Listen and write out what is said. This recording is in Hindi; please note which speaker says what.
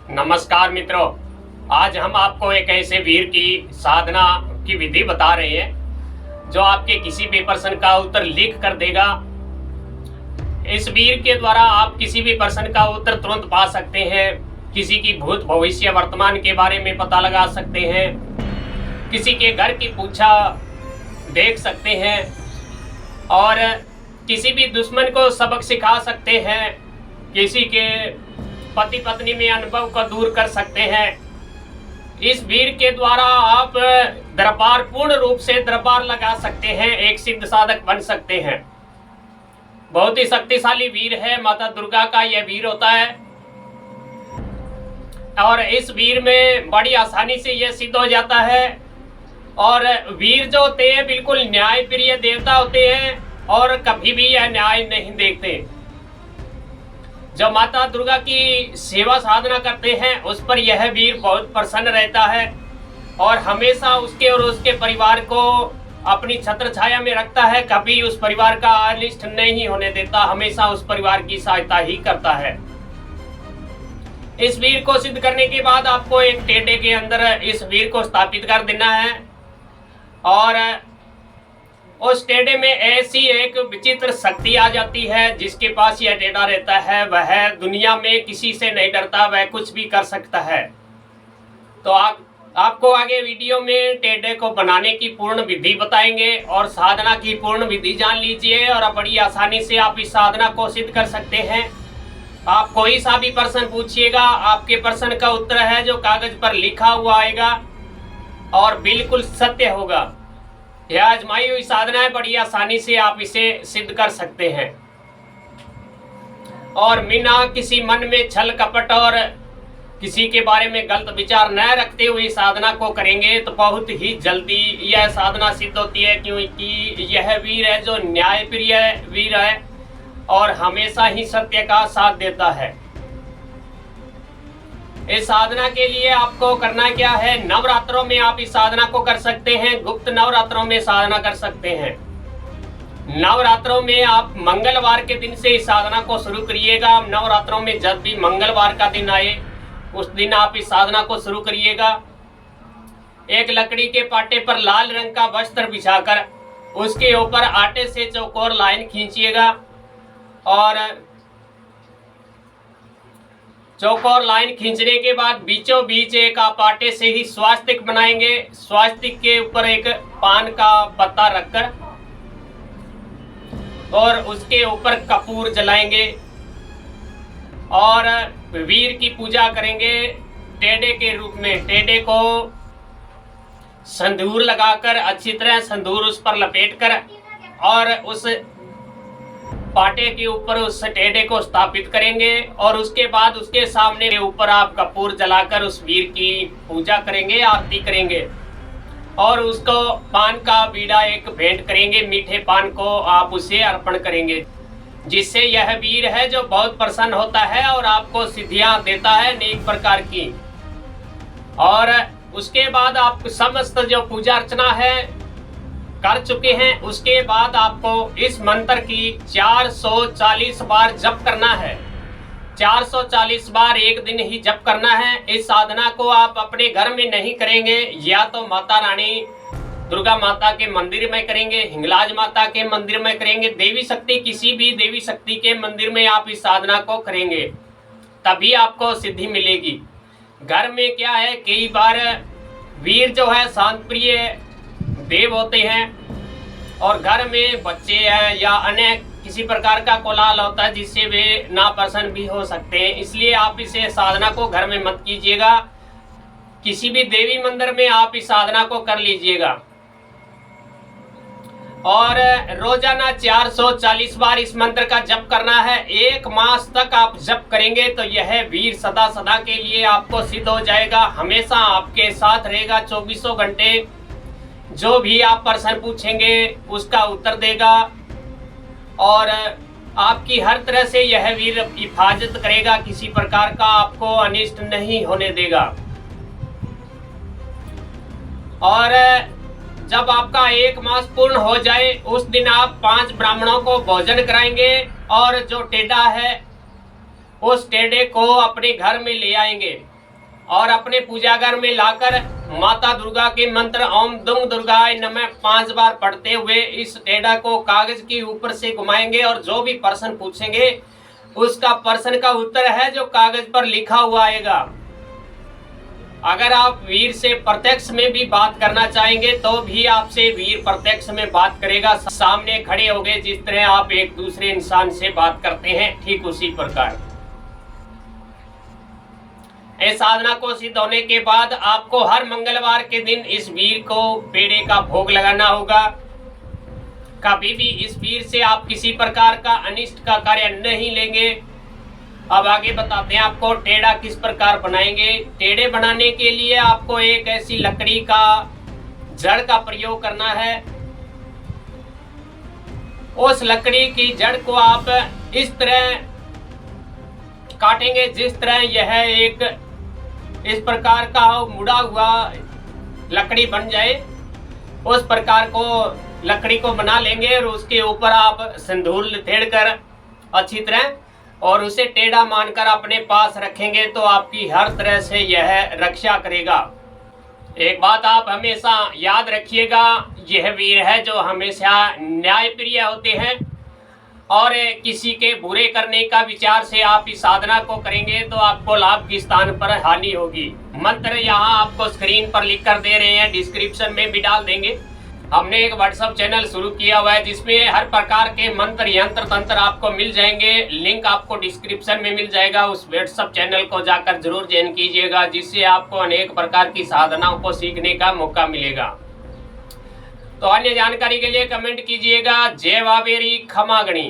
Speaker 1: नमस्कार मित्रों। आज हम आपको एक ऐसे वीर की साधना की विधि बता रहे हैं जो आपके किसी भी प्रश्न का उत्तर लिख कर देगा। इस वीर के द्वारा आप किसी भी प्रश्न का उत्तर तुरंत पा सकते हैं। किसी की भूत भविष्य वर्तमान के बारे में पता लगा सकते हैं। किसी के घर की पूछा देख सकते हैं और किसी भी दुश्मन को सबक सिखा सकते हैं। किसी के पति पत्नी में अनुभव को दूर कर सकते हैं। इस वीर के द्वारा आप दरबार पूर्ण रूप से दरबार लगा सकते हैं, एक सिद्ध साधक बन सकते हैं। बहुत ही शक्तिशाली वीर है, माता दुर्गा का यह वीर होता है और इस वीर में बड़ी आसानी से यह सिद्ध हो जाता है। और वीर जो होते हैं बिल्कुल न्याय प्रिय देवता होते हैं और कभी भी यह न्याय नहीं देखते। जो माता दुर्गा की सेवा साधना करते हैं उस पर यह वीर बहुत प्रसन्न रहता है और हमेशा उसके और उसके परिवार को अपनी छत्र छाया में रखता है। कभी उस परिवार का अनिष्ट नहीं होने देता, हमेशा उस परिवार की सहायता ही करता है। इस वीर को सिद्ध करने के बाद आपको एक टेढ़े के अंदर इस वीर को स्थापित कर देना है और उस टेढ़े में ऐसी एक विचित्र शक्ति आ जाती है जिसके पास यह टेढ़ा रहता है वह दुनिया में किसी से नहीं डरता, वह कुछ भी कर सकता है। तो आपको आगे वीडियो में टेढ़े को बनाने की पूर्ण विधि बताएंगे और साधना की पूर्ण विधि जान लीजिए और बड़ी आसानी से आप इस साधना को सिद्ध कर सकते हैं। आप कोई सा भी प्रश्न पूछिएगा, आपके प्रश्न का उत्तर है जो कागज पर लिखा हुआ आएगा और बिल्कुल सत्य होगा। यह आजमाई हुई साधना है, बड़ी आसानी से आप इसे सिद्ध कर सकते हैं और बिना किसी मन में छल कपट और किसी के बारे में गलत विचार न रखते हुए साधना को करेंगे तो बहुत ही जल्दी यह साधना सिद्ध होती है, क्योंकि यह वीर है जो न्याय प्रिय वीर है और हमेशा ही सत्य का साथ देता है। इस साधना के लिए आपको करना क्या है, नवरात्रों में आप इस साधना को कर सकते हैं, गुप्त नवरात्रों में साधना कर सकते हैं। नवरात्रों में आप मंगलवार के दिन से इस साधना को शुरू करिएगा। नवरात्रों में जब भी मंगलवार का दिन आए उस दिन आप इस साधना को शुरू करिएगा। एक लकड़ी के पाटे पर लाल रंग का वस्त्र बिछाकर उसके ऊपर आटे से चौकोर लाइन खींचिएगा और चौकोर लाइन खींचने के बाद बीचों बीच एक आप आटे से ही स्वास्तिक बनाएंगे। स्वास्तिक के ऊपर एक पान का पत्ता रखकर और उसके ऊपर कपूर जलाएंगे और वीर की पूजा करेंगे टेढ़े के रूप में। टेढ़े को संदूर लगाकर अच्छी तरह संदूर उस पर लपेटकर और उस पाटे के ऊपर उस टेढ़े को स्थापित करेंगे और उसके बाद उसके सामने ऊपर आप कपूर जलाकर उस वीर की पूजा करेंगे, आरती करेंगे और उसको पान का बीड़ा एक भेंट करेंगे। मीठे पान को आप उसे अर्पण करेंगे, जिससे यह वीर है जो बहुत प्रसन्न होता है और आपको सिद्धियां देता है अनेक प्रकार की। और उसके बाद आप समस्त जो पूजा अर्चना है कर चुके हैं, उसके बाद आपको इस मंत्र की 440 बार जप करना है। 440 बार एक दिन ही जप करना है। इस साधना को आप अपने घर में नहीं करेंगे, या तो माता रानी दुर्गा माता के मंदिर में करेंगे, हिंगलाज माता के मंदिर में करेंगे, देवी शक्ति किसी भी देवी शक्ति के मंदिर में आप इस साधना को करेंगे, तभी आपको सिद्धि मिलेगी। घर में क्या है, कई बार वीर जो है शांत प्रिय देव होते हैं और घर में बच्चे हैं या अन्य किसी प्रकार का कोलाहल होता है जिससे वे नाप्रसन्न भी हो सकते हैं। इसलिए आप इसे साधना को घर में मत कीजिएगा, किसी भी देवी मंदिर में आप इस साधना को कर लीजिएगा। और रोजाना 440 बार इस मंत्र का जप करना है। 1 मास तक आप जप करेंगे तो यह वीर सदा सदा के लिए आपको सिद्ध हो जाएगा, हमेशा आपके साथ रहेगा 24 घंटे। जो भी आप प्रश्न पूछेंगे उसका उत्तर देगा और आपकी हर तरह से यह वीर हिफाजत करेगा, किसी प्रकार का आपको अनिष्ट नहीं होने देगा। और जब आपका 1 मास पूर्ण हो जाए उस दिन आप 5 ब्राह्मणों को भोजन कराएंगे और जो टेढ़ा है उस टेढ़े को अपने घर में ले आएंगे। और अपने पूजाघर में लाकर माता दुर्गा के मंत्र ओम दुंग दुर्गाय नमः 5 बार पढ़ते हुए इस टेढ़ा को कागज के ऊपर से घुमाएंगे और जो भी प्रश्न पूछेंगे उसका प्रश्न का उत्तर है जो कागज पर लिखा हुआ आएगा। अगर आप वीर से प्रत्यक्ष में भी बात करना चाहेंगे तो भी आपसे वीर प्रत्यक्ष में बात करेगा, सामने खड़े हो गए। जिस तरह आप एक दूसरे इंसान से बात करते हैं ठीक उसी प्रकार। इस साधना को सिद्ध होने के बाद आपको हर मंगलवार के दिन इस वीर को पेड़े का भोग लगाना होगा। कभी भी इस वीर से आप किसी प्रकार का अनिष्ट का कार्य नहीं लेंगे। अब आगे बताते हैं आपको टेढ़ा किस प्रकार बनाएंगे। टेढ़े बनाने के लिए आपको एक ऐसी लकड़ी का जड़ का प्रयोग करना है। उस लकड़ी की जड़ को आप इस तरह काटेंगे जिस तरह यह एक इस प्रकार का मुड़ा हुआ लकड़ी बन जाए। उस प्रकार को लकड़ी को बना लेंगे और उसके ऊपर आप सिंदूर लथेड़ कर अच्छी तरह और उसे टेढ़ा मानकर अपने पास रखेंगे तो आपकी हर तरह से यह रक्षा करेगा। एक बात आप हमेशा याद रखिएगा, यह वीर है जो हमेशा न्यायप्रिय होते हैं और किसी के बुरे करने का विचार से आप इस साधना को करेंगे तो आपको लाभ के स्थान पर हानि होगी। मंत्र यहाँ आपको स्क्रीन पर लिख कर दे रहे हैं, डिस्क्रिप्शन में भी डाल देंगे। हमने एक व्हाट्सएप चैनल शुरू किया हुआ है जिसमें हर प्रकार के मंत्र यंत्र तंत्र आपको मिल जाएंगे। लिंक आपको डिस्क्रिप्शन में मिल जाएगा। उस व्हाट्सएप चैनल को जाकर जरूर ज्वाइन कीजिएगा जिससे आपको अनेक प्रकार की साधनाओं को सीखने का मौका मिलेगा। तो अन्य जानकारी के लिए कमेंट कीजिएगा। जय वावेरी खमागणी।